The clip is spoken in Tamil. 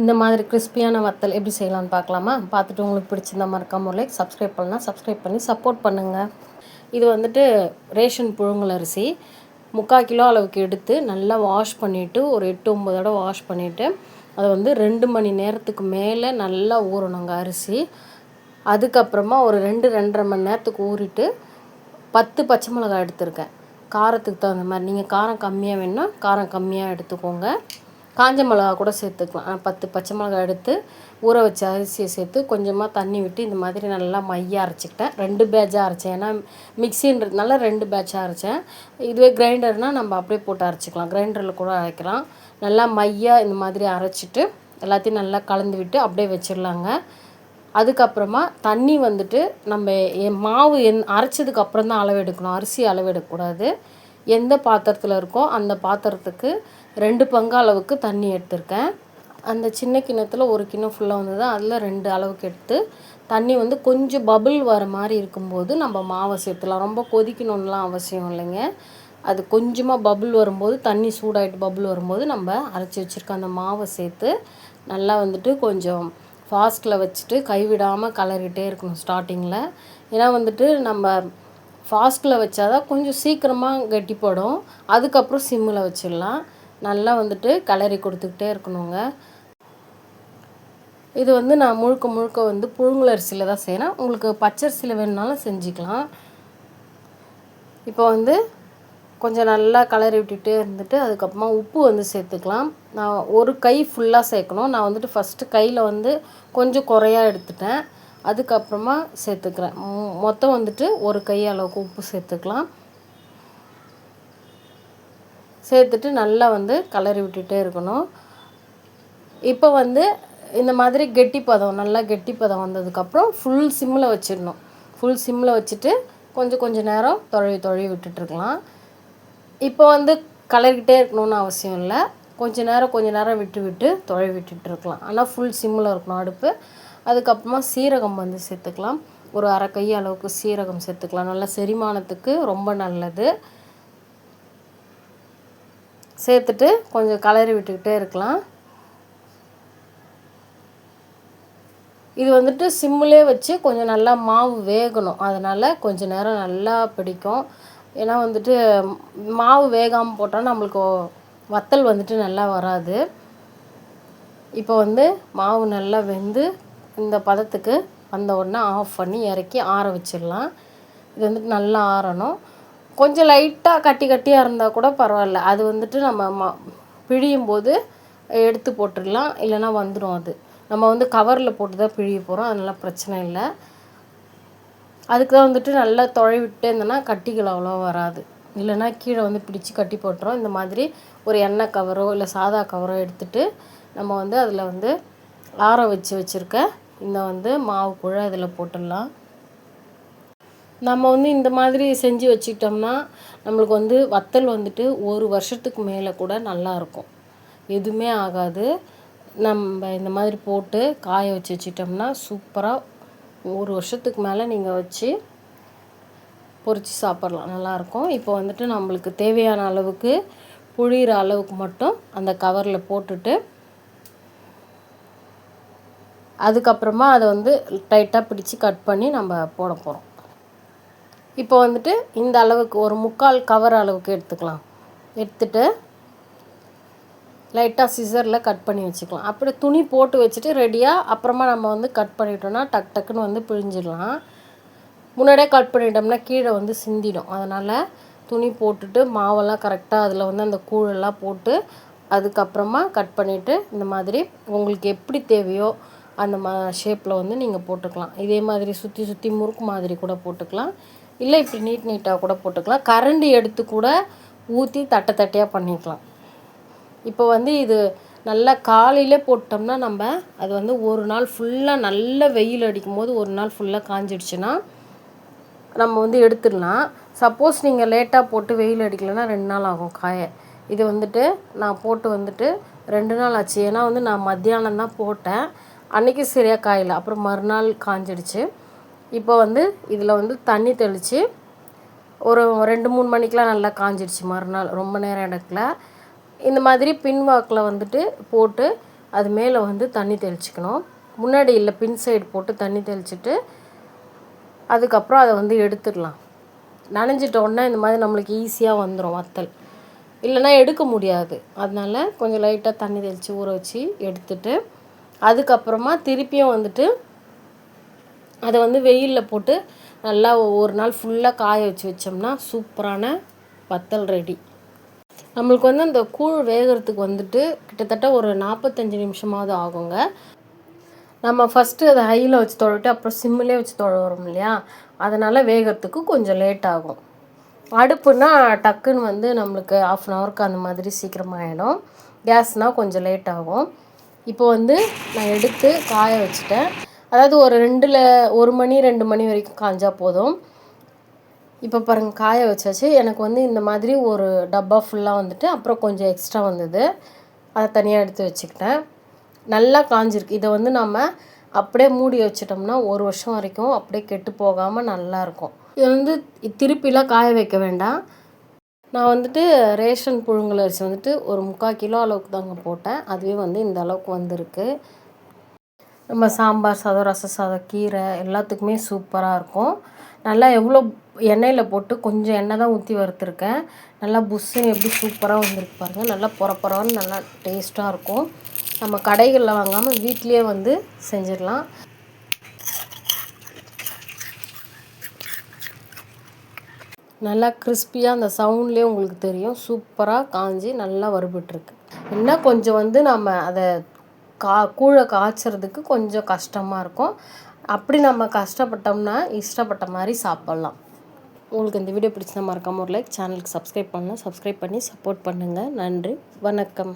இந்த மாதிரி கிறிஸ்பியான வத்தல் எப்படி செய்யலாம்னு பார்க்கலாமா? பார்த்துட்டு உங்களுக்கு பிடிச்சிருந்தா மறக்காம ஒரு லைக், சப்ஸ்கிரைப் பண்ணலாம். சப்ஸ்கிரைப் பண்ணி சப்போர்ட் பண்ணுங்கள். இது வந்துட்டு ரேஷன் புழுங்கல் அரிசி 3/4 கிலோ அளவுக்கு எடுத்து நல்லா வாஷ் பண்ணிவிட்டு ஒரு 8, 9 தடவை வாஷ் பண்ணிவிட்டு அதை வந்து 2 மணி நேரத்துக்கு மேலே நல்லா ஊறணுங்க அரிசி. அதுக்கப்புறமா ஒரு 2, 2.5 மணி நேரத்துக்கு ஊறிட்டு 10 பச்சை மிளகாய் எடுத்திருக்கேன். காரத்துக்கு தகுந்த மாதிரி நீங்கள் காரம் கம்மியாக வேணும்னா காரம் கம்மியாக எடுத்துக்கோங்க. காஞ்ச மிளகா கூட சேர்த்துக்கலாம். 10 பச்சை மிளகாய் எடுத்து ஊற வச்ச அரிசியை சேர்த்து கொஞ்சமாக தண்ணி விட்டு இந்த மாதிரி நல்லா மையாக அரைச்சிக்கிட்டேன். 2 பேட்சாக அரைச்சேன். ஏன்னா மிக்சின்றதுனால 2 பேட்சாக அரைச்சேன். இதுவே கிரைண்டர்னால் நம்ம அப்படியே போட்டு அரைச்சிக்கலாம். கிரைண்டரில் கூட அரைக்கலாம். நல்லா மையாக இந்த மாதிரி அரைச்சிட்டு எல்லாத்தையும் நல்லா கலந்து விட்டு அப்படியே வச்சிடலாங்க. அதுக்கப்புறமா தண்ணி வந்துட்டு நம்ம மாவு அரைச்சதுக்கு அப்புறம் தான் அளவு எடுக்கணும். அரிசி அளவு எடுக்கக்கூடாது. எந்த பாத்திரத்தில் இருக்கோ அந்த பாத்திரத்துக்கு 2 பங்கு அளவுக்கு தண்ணி எடுத்திருக்கேன். அந்த சின்ன கிண்ணத்தில் 1 கிண்ணம் ஃபுல்லாக வந்தது. அதில் 2 அளவுக்கு எடுத்து தண்ணி வந்து கொஞ்சம் பபுள் வர மாதிரி இருக்கும்போது நம்ம மாவை சேர்த்துலாம். ரொம்ப கொதிக்கணும்லாம் அவசியம் இல்லைங்க. அது கொஞ்சமாக பபுள் வரும்போது, தண்ணி சூடாகிட்டு பபுள் வரும்போது நம்ம அரைச்சி வச்சுருக்க அந்த மாவை சேர்த்து நல்லா வந்துட்டு கொஞ்சம் ஃபாஸ்ட்டில் வச்சுட்டு கைவிடாமல் கலரிகிட்டே இருக்கணும் ஸ்டார்டிங்கில். ஏன்னா வந்துட்டு நம்ம ஃபாஸ்ட்டில் வச்சாதான் கொஞ்சம் சீக்கிரமாக கெட்டிப்படும். அதுக்கப்புறம் சிம்மில் வச்சிடலாம். நல்லா வந்துட்டு கலரி கொடுத்துக்கிட்டே இருக்கணுங்க. இது வந்து நான் முழுக்க வந்து புழுங்கல் அரிசியில் தான் செய்கிறேன். உங்களுக்கு பச்சரிசியில் வேணுனாலும் செஞ்சுக்கலாம். இப்போ வந்து கொஞ்சம் நல்லா கலரி விட்டுகிட்டே இருந்துட்டு அதுக்கப்புறமா உப்பு வந்து சேர்த்துக்கலாம். நான் ஒரு கை ஃபுல்லாக சேர்க்கணும். நான் வந்துட்டு ஃபஸ்ட்டு கையில் வந்து கொஞ்சம் குறையா எடுத்துட்டேன். அதுக்கப்புறமா சேர்த்துக்கிறேன். மொத்தம் வந்துட்டு ஒரு கை அளவுக்கு உப்பு சேர்த்துக்கலாம். சேர்த்துட்டு நல்லா வந்து கலரி விட்டுகிட்டே இருக்கணும். இப்போ வந்து இந்த மாதிரி கெட்டிப்பதம் நல்லா கெட்டிப்பதம் வந்ததுக்கப்புறம் ஃபுல் சிம்மில் வச்சிடணும். ஃபுல் சிம்மில் வச்சுட்டு கொஞ்சம் நேரம் தொழவி விட்டுட்டுருக்கலாம். இப்போ வந்து கலரிக்கிட்டே இருக்கணும்னு அவசியம் இல்லை. கொஞ்ச நேரம் விட்டு தொழவி விட்டுட்டுருக்கலாம். ஆனால் ஃபுல் சிம்மில் இருக்கணும் அடுப்பு. அதுக்கப்புறமா சீரகம் வந்து சேர்த்துக்கலாம். ஒரு அரை கை அளவுக்கு சீரகம் சேர்த்துக்கலாம். நல்லா செரிமானத்துக்கு ரொம்ப நல்லது. சேர்த்துட்டு கொஞ்சம் கலரி விட்டுக்கிட்டே இருக்கலாம். இது வந்துட்டு சிம்மிலே வச்சு கொஞ்சம் நல்லா மாவு வேகணும். அதனால் கொஞ்சம் நேரம் நல்லா பிடிக்கும். ஏன்னா வந்துட்டு மாவு வேகாமல் போட்டால் நம்மளுக்கு வத்தல் வந்துட்டு நல்லா வராது. இப்போ வந்து மாவு நல்லா வெந்து இந்த பதத்துக்கு வந்த உடனே ஆஃப் பண்ணி இறக்கி ஆற வச்சிடலாம். இது வந்துட்டு நல்லா ஆறணும். கொஞ்சம் லைட்டாக கட்டியாக இருந்தால் கூட பரவாயில்ல. அது வந்துட்டு நம்ம பிழியும் போது எடுத்து போட்டுடலாம். இல்லைனா வந்துடும். அது நம்ம வந்து கவரில் போட்டு தான் பிழிய போகிறோம். அதனால் பிரச்சனை இல்லை. அதுக்கு தான் வந்துட்டு நல்லா தொழவி விட்டே இருந்தோன்னா கட்டிகள் அவ்வளோ வராது. இல்லைனா கீழே வந்து பிடிச்சி கட்டி போட்டுரும். இந்த மாதிரி ஒரு எண்ணெய் கவரோ இல்லை சாதா கவரோ எடுத்துகிட்டு நம்ம வந்து அதில் வந்து ஆற வச்சுருக்க இந்த வந்து மாவு குழை இதில் போட்டுடலாம். நம்ம வந்து இந்த மாதிரி செஞ்சு வச்சுக்கிட்டோம்னா நம்மளுக்கு வந்து வத்தல் வந்துட்டு 1 வருஷத்துக்கு மேலே கூட நல்லாயிருக்கும். எதுவுமே ஆகாது. நம்ம இந்த மாதிரி போட்டு காய வச்சுட்டோம்னா சூப்பராக 1 வருஷத்துக்கு மேலே நீங்கள் வச்சு பொரித்து சாப்பிட்லாம். நல்லாயிருக்கும். இப்போ வந்துட்டு நம்மளுக்கு தேவையான அளவுக்கு புழிகிற அளவுக்கு மட்டும் அந்த கவரில் போட்டுட்டு அதுக்கப்புறமா அதை வந்து டைட்டாக பிடிச்சி கட் பண்ணி நம்ம போட போகிறோம். இப்போ வந்துட்டு இந்த அளவுக்கு ஒரு 3/4 கவர் அளவுக்கு எடுத்துக்கலாம். எடுத்துட்டு லைட்டாக சிசரில் கட் பண்ணி வச்சுக்கலாம். அப்படியே துணி போட்டு வச்சுட்டு ரெடியாக அப்புறமா நம்ம வந்து கட் பண்ணிட்டோம்னா டக்குன்னு வந்து பிழிஞ்சிடலாம். முன்னாடியே கட் பண்ணிட்டோம்னா கீழே வந்து சிந்திடும். அதனால் துணி போட்டுட்டு மாவெல்லாம் கரெக்டாக அதில் வந்து அந்த கூழெல்லாம் போட்டு அதுக்கப்புறமா கட் பண்ணிவிட்டு இந்த மாதிரி உங்களுக்கு எப்படி தேவையோ அந்த ஷேப்பில் வந்து நீங்கள் போட்டுக்கலாம். இதே மாதிரி சுற்றி முறுக்கு மாதிரி கூட போட்டுக்கலாம். இல்லை இப்படி நீட்டாக கூட போட்டுக்கலாம். கரண்டி எடுத்து கூட ஊற்றி தட்டையாக பண்ணிக்கலாம். இப்போ வந்து இது நல்லா காலையிலே போட்டோம்னா நம்ம அது வந்து ஒரு நாள் ஃபுல்லாக நல்ல வெயில் அடிக்கும் போது ஒரு நாள் ஃபுல்லாக காஞ்சிடுச்சுன்னா நம்ம வந்து எடுத்துடலாம். சப்போஸ் நீங்கள் லேட்டாக போட்டு வெயில் அடிக்கலைன்னா 2 நாள் ஆகும் காய. இது வந்துட்டு நான் போட்டு வந்துட்டு 2 நாள் ஆச்சு. ஏன்னா வந்து நான் மத்தியானம் தான் போட்டேன். அன்றைக்கி சரியாக காயலை. அப்புறம் மறுநாள் காஞ்சிடுச்சு. இப்போ வந்து இதில் வந்து தண்ணி தெளித்து ஒரு 2-3 மணிக்கெலாம் நல்லா காஞ்சிடுச்சு. மறுநாள் ரொம்ப நேரம் எடுக்கல. இந்த மாதிரி பின்வாக்கில் வந்துட்டு போட்டு அது மேலே வந்து தண்ணி தெளிச்சுக்கணும். முன்னாடி இல்லை, பின் சைடு போட்டு தண்ணி தெளிச்சுட்டு அதுக்கப்புறம் அதை வந்து எடுத்துடலாம். நனைஞ்சிட்டோன்னா இந்த மாதிரி நம்மளுக்கு ஈஸியாக வந்துடும் வத்தல். இல்லைன்னா எடுக்க முடியாது. அதனால கொஞ்சம் லைட்டாக தண்ணி தெளித்து ஊற வச்சு எடுத்துட்டு அதுக்கப்புறமா திருப்பியும் வந்துட்டு அதை வந்து வெயிலில் போட்டு நல்லா ஒரு நாள் ஃபுல்லாக காய வச்சோம்னா சூப்பரான வத்தல் ரெடி. நம்மளுக்கு வந்து அந்த கூழ் வேகிறதுக்கு வந்துட்டு கிட்டத்தட்ட ஒரு 45 நிமிஷமாவது ஆகுங்க. நம்ம ஃபஸ்ட்டு அதை ஹையில் வச்சு தொழவிட்டு அப்புறம் சிம்மிலே வச்சு தொழவுறோம் இல்லையா, அதனால் வேகிறதுக்கு கொஞ்சம் லேட் ஆகும். அடுப்புனா டக்குன்னு வந்து நம்மளுக்கு 1/2 ஹவருக்கு அந்த மாதிரி சீக்கிரமாக ஆகிடும். கேஸ்னால் கொஞ்சம் லேட் ஆகும். இப்போ வந்து நான் எடுத்து காய வச்சுட்டேன். அதாவது ஒரு 1 மணி 2 மணி வரைக்கும் காய்ஞ்சா போதும். இப்போ பாருங்கள், காய வச்சாச்சு. எனக்கு வந்து இந்த மாதிரி ஒரு டப்பா ஃபுல்லாக வந்துட்டு அப்புறம் கொஞ்சம் எக்ஸ்ட்ரா வந்தது, அதை தனியாக எடுத்து வச்சுக்கிட்டேன். நல்லா காஞ்சிருக்கு. இதை வந்து நம்ம அப்படியே மூடி வச்சிட்டோம்னா 1 வருஷம் வரைக்கும் அப்படியே கெட்டு போகாமல் நல்லாயிருக்கும். இதை வந்து திருப்பிலாம் காய வைக்க வேண்டாம். நான் வந்துட்டு ரேஷன் புழுங்கல் அரிசி வந்துட்டு ஒரு 3/4 கிலோ அளவுக்கு தாங்க போட்டேன். அதுவே வந்து இந்த அளவுக்கு வந்திருக்கு. நம்ம சாம்பார் சாதம், ரச சாதம், கீரை எல்லாத்துக்குமே சூப்பராக இருக்கும். நல்லா எவ்வளோ எண்ணெயில் போட்டு கொஞ்சம் எண்ணெய் தான் ஊற்றி வறுத்துருக்கேன். நல்லா புஷ்ஷுன்னு எப்படி சூப்பராக வந்திருக்கு பாருங்கள். நல்லா பொறன்னு நல்லா டேஸ்ட்டாக இருக்கும். நம்ம கடைகளில் வாங்காமல் வீட்லேயே வந்து செஞ்சிடலாம். நல்லா கிறிஸ்பியாக அந்த சவுண்ட்லேயே உங்களுக்கு தெரியும். சூப்பராக காஞ்சி நல்லா வறுபட்டுருக்கு. இன்னும் கொஞ்சம் வந்து நம்ம அதை கூழை காய்ச்சறதுக்கு கொஞ்சம் கஷ்டமாக இருக்கும். அப்படி நம்ம கஷ்டப்பட்டோம்னா இஷ்டப்பட்ட மாதிரி சாப்பிட்லாம். உங்களுக்கு இந்த வீடியோ பிடிச்சா மறக்காம ஒரு லைக், சேனலுக்கு சப்ஸ்கிரைப் பண்ணி சப்போர்ட் பண்ணுங்கள். நன்றி, வணக்கம்.